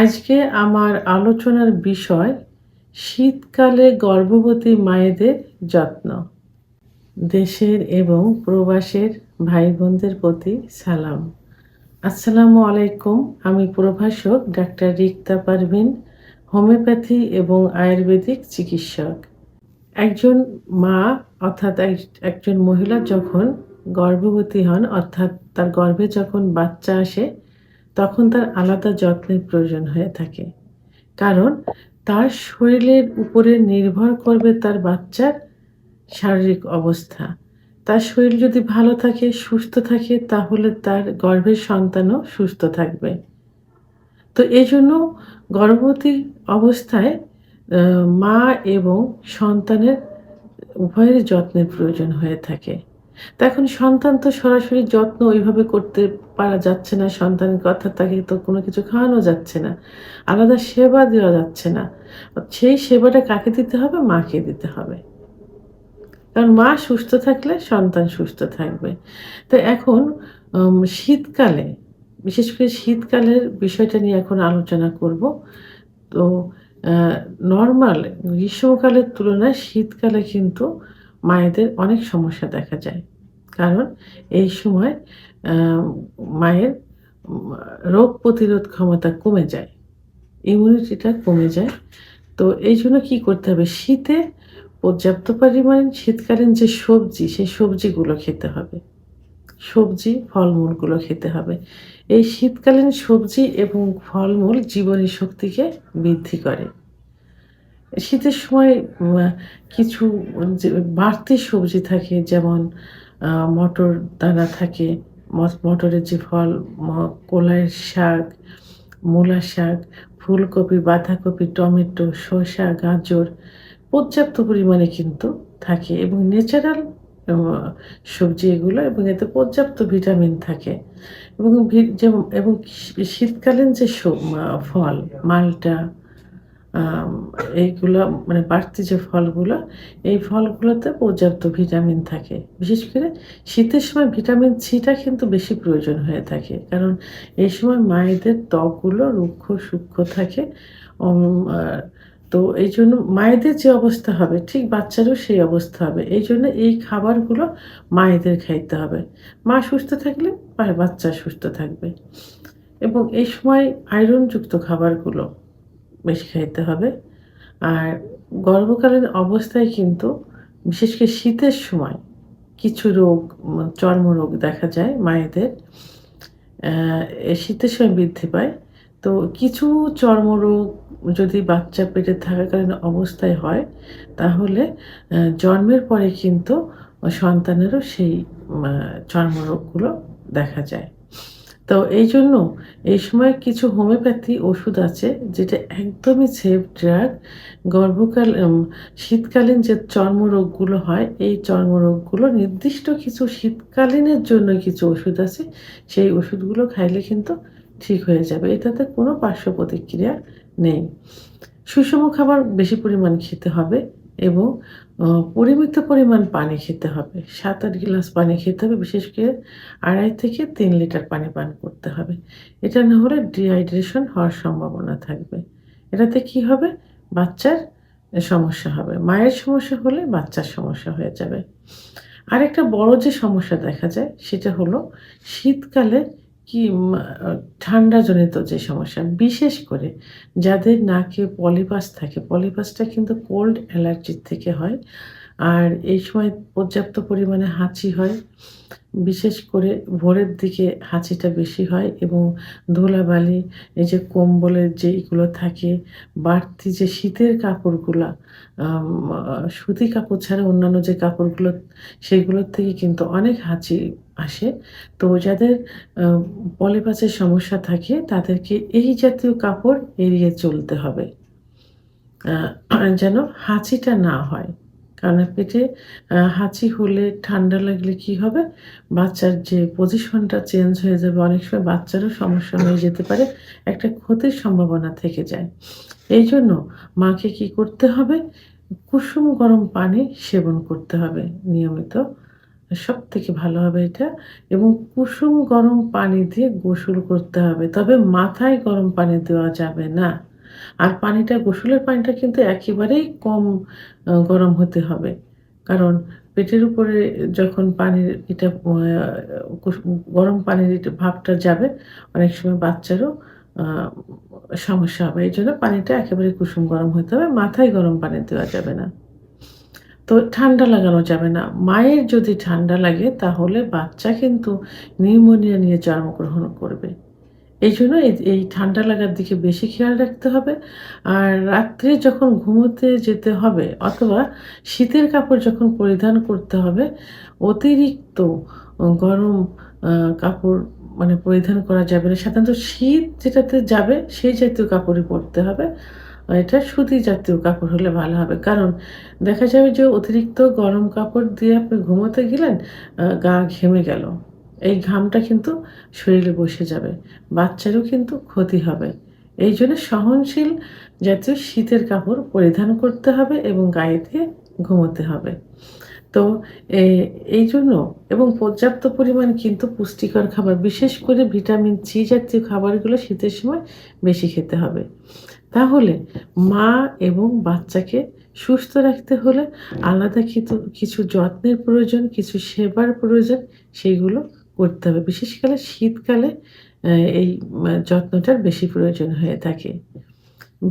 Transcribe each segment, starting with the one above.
আজকে আমার আলোচনার বিষয় শীতকালে গর্ভবতী মায়েদের যত্ন। দেশের এবং প্রবাসের ভাই বোনদের প্রতি সালাম। আসসালামু আলাইকুম। আমি প্রভাষক ডাক্তার রিক্তা পারভিন, হোমিওপ্যাথি এবং আয়ুর্বেদিক চিকিৎসক। একজন মা অর্থাৎ একজন মহিলা যখন গর্ভবতী হন অর্থাৎ তার গর্ভে যখন বাচ্চা আসে, তখন তার আলাদা যত্নের প্রয়োজন হয়ে থাকে। কারণ তার শরীরের উপরে নির্ভর করবে তার বাচ্চার শারীরিক অবস্থা। তার শরীর যদি ভালো থাকে, সুস্থ থাকে, তাহলে তার গর্ভের সন্তানও সুস্থ থাকবে। তো এজন্য গর্ভবতী অবস্থায় আ মা এবং সন্তানের উভয়েরই যত্নের প্রয়োজন হয়ে থাকে। তো এখন সন্তান তো সরাসরি যত্ন ওইভাবে করতে পারা যাচ্ছে না। সন্তানের কথা তাকে তো কোনো কিছু খাওয়ানো যাচ্ছে না। আলাদা সেবা দেওয়া যাচ্ছে না। সেই সেবাটা কাকে দিতে হবে? মাকে দিতে হবে। কারণ মা সুস্থ থাকলে সন্তান সুস্থ থাকবে। তো এখন শীতকালে, বিশেষ করে শীতকালের বিষয়টা নিয়ে এখন আলোচনা করব। তো আ নরমাল গ্রীষ্মকালের তুলনায় শীতকালে কিন্তু মায়েদের অনেক সমস্যা দেখা যায়। কারণ এই সময় আ মায়ের উম রোগ প্রতিরোধ ক্ষমতা কমে যায়। ইমিউনিটিটা কমে যায়। তো এইজন্য কি করতে হবে? শীতে পর্যাপ্ত পরিমাণ শীতকালীন যে সবজি, সেই সবজিগুলো খেতে হবে। সবজি, ফলমূলগুলো খেতে হবে। এই শীতকালীন সবজি এবং ফলমূল জীবনী শক্তিকে বৃদ্ধি করে। শীতের সময় আ কিছু যে বাড়তি সবজি থাকে যেমন মটর দানা থাকে, মটরের যে ফল, ম কলাইয়ের শাক, মূলা শাক, ফুলকপি, বাঁধাকপি, টমেটো, শসা, গাজর পর্যাপ্ত পরিমাণে কিন্তু থাকে এবং ন্যাচারাল অ সবজি এগুলো এবং এতে পর্যাপ্ত ভিটামিন থাকে এবং এবং শীতকালীন যে ফল মাল্টা, আম এইগুলা মানে বাড়তি যে ফলগুলা, এই ফলগুলোতে পর্যাপ্ত ভিটামিন থাকে। বিশেষ করে শীতের সময় ভিটামিন সিটা কিন্তু বেশি প্রয়োজন হয়ে থাকে। কারণ এই সময় মায়েদের ত্বকগুলো রুক্ষ সূক্ষ্ম থাকে। অম আ তো এইজন্য মায়েদের যে অবস্থা হবে ঠিক বাচ্চারও সেই অবস্থা হবে। এইজন্য এই খাবারগুলো মায়েদের খাইতে হবে। মা সুস্থ থাকলে বাচ্চা সুস্থ থাকবে এবং এই সময় আয়রনযুক্ত খাবারগুলো বেশি খাইতে হবে। আর গর্ভকালীন অবস্থায় কিন্তু বিশেষ করে শীতের সময় কিছু রোগ চর্মরোগ দেখা যায় মায়েদের। শীতের সময় বৃদ্ধি পায়। তো কিছু চর্মরোগ যদি বাচ্চা পেটে থাকাকালীন অবস্থায় হয়, তাহলে জন্মের পরে কিন্তু সন্তানেরও সেই মা চর্মরোগগুলো দেখা যায়। তো এইজন্য এই সময় কিছু হোমিওপ্যাথি ওষুধ আছে যেটা একদমই সেফ ড্রাগ। শীতকালীন যে চর্মরোগগুলো হয়, এই চর্মরোগগুলো নির্দিষ্ট কিছু শীতকালীনের জন্য কিছু ওষুধ আছে। সেই ওষুধগুলো খাইলে কিন্তু ঠিক হয়ে যাবে। এটাতে কোনো পার্শ্ব প্রতিক্রিয়া নেই। সুষম খাবার বেশি পরিমাণ খেতে হবে এবং অ পরিমিত পরিমাণ পানি খেতে হবে। ৭-৮ গ্লাস পানি খেতে হবে। বিশেষ করে ২.৫ থেকে ৩ লিটার পানি পান করতে হবে। এটা না হলে ডিহাইড্রেশন হওয়ার সম্ভাবনা থাকবে। এটাতে কি হবে? বাচ্চার সমস্যা হবে। মায়ের সমস্যা হলে বাচ্চার সমস্যা হয়ে যাবে। আরেকটা বড় যে সমস্যা দেখা যায় সেটা হলো শীতকালে কি মা আ ঠান্ডাজনিত যে সমস্যা, বিশেষ করে যাদের নাকে পলিপাস থাকে, পলিপাসটা কিন্তু কোল্ড অ্যালার্জির থেকে হয়। আর এই সময় পর্যাপ্ত পরিমাণে হাঁচি হয়। বিশেষ করে ভোরের দিকে হাঁচিটা বেশি হয় এবং ধুলাবালি, এই যে কম্বলের যেইগুলো থাকে, বাড়তি যে শীতের কাপড়গুলা, আম আ সুতি কাপড় ছাড়া অন্যান্য যে কাপড়গুলো, সেগুলোর থেকে কিন্তু অনেক হাঁচি আসে। তো যাদের আ পলিপাসের সমস্যা থাকে, তাদেরকে এই জাতীয় কাপড় এড়িয়ে চলতে হবে। যেন হাঁচিটা না হয়। কারণ পেটে হাঁচি হলে, ঠান্ডা লাগলে কি হবে? বাচ্চার যে পজিশনটা চেঞ্জ হয়ে যাবে। অনেক সময় বাচ্চারও সমস্যা হয়ে যেতে পারে। একটা ক্ষতির সম্ভাবনা থেকে যায়। এইজন্য মাকে কি করতে হবে? কুসুম গরম পানি সেবন করতে হবে নিয়মিত। সবথেকে ভালো হবে এটা। এবং কুসুম গরম পানি দিয়ে গোসল করতে হবে। তবে মাথায় গরম পানি দেওয়া যাবে না। আর পানিটা গোসলের পানিটা কিন্তু একেবারেই কম গরম হতে হবে। কারণ পেটের উপরে যখন পানির এটা গরম পানির ভাপটা যাবে, অনেক সময় বাচ্চারও আ সমস্যা হবে। এজন্য পানিটা একেবারে কুসুম গরম হতে হবে। মাথায় গরম পানি দেওয়া যাবে না। তো ঠান্ডা লাগানো যাবে না। মায়ের যদি ঠান্ডা লাগে তাহলে বাচ্চা কিন্তু নিউমোনিয়া নিয়ে জন্মগ্রহণ করবে। এইজন্য এই ঠান্ডা লাগার দিকে বেশি খেয়াল রাখতে হবে। আর রাত্রে যখন ঘুমোতে যেতে হবে অথবা শীতের কাপড় যখন পরিধান করতে হবে, অতিরিক্ত গরম আ কাপড় মানে পরিধান করা যাবে না। সাধারণত শীত যেটাতে যাবে সেই জাতীয় কাপড়ই পরতে হবে। এটা সুতি জাতীয় কাপড় হলে ভালো হবে। কারণ দেখা যাবে যে অতিরিক্ত গরম কাপড় দিয়ে আপনি ঘুমোতে গেলেন, গা ঘেমে গেল। এই ঘামটা কিন্তু শরীরে বসে যাবে। বাচ্চারও কিন্তু ক্ষতি হবে। এইজন্য সহনশীল জাতীয় শীতের কাপড় পরিধান করতে হবে এবং গায়ে দিয়ে ঘুমোতে হবে। তো এ এইজন্য এবং পর্যাপ্ত পরিমাণ কিন্তু পুষ্টিকর খাবার, বিশেষ করে ভিটামিন সি জাতীয় খাবারগুলো শীতের সময় বেশি খেতে হবে। তাহলে মা এবং বাচ্চাকে সুস্থ রাখতে হলে আলাদা কিছু যত্নের প্রয়োজন, কিছু সেবার প্রয়োজন, সেগুলো করতে হবে। বিশেষ করে শীতকালে এই যত্নটার বেশি প্রয়োজন হয়ে থাকে।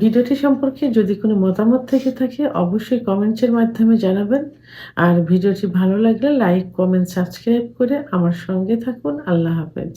ভিডিওটি সম্পর্কে যদি কোনো মতামত থেকে থাকে অবশ্যই কমেন্টসের মাধ্যমে জানাবেন। আর ভিডিওটি ভালো লাগলে লাইক, কমেন্ট, সাবস্ক্রাইব করে আমার সঙ্গে থাকুন। আল্লাহ হাফেজ।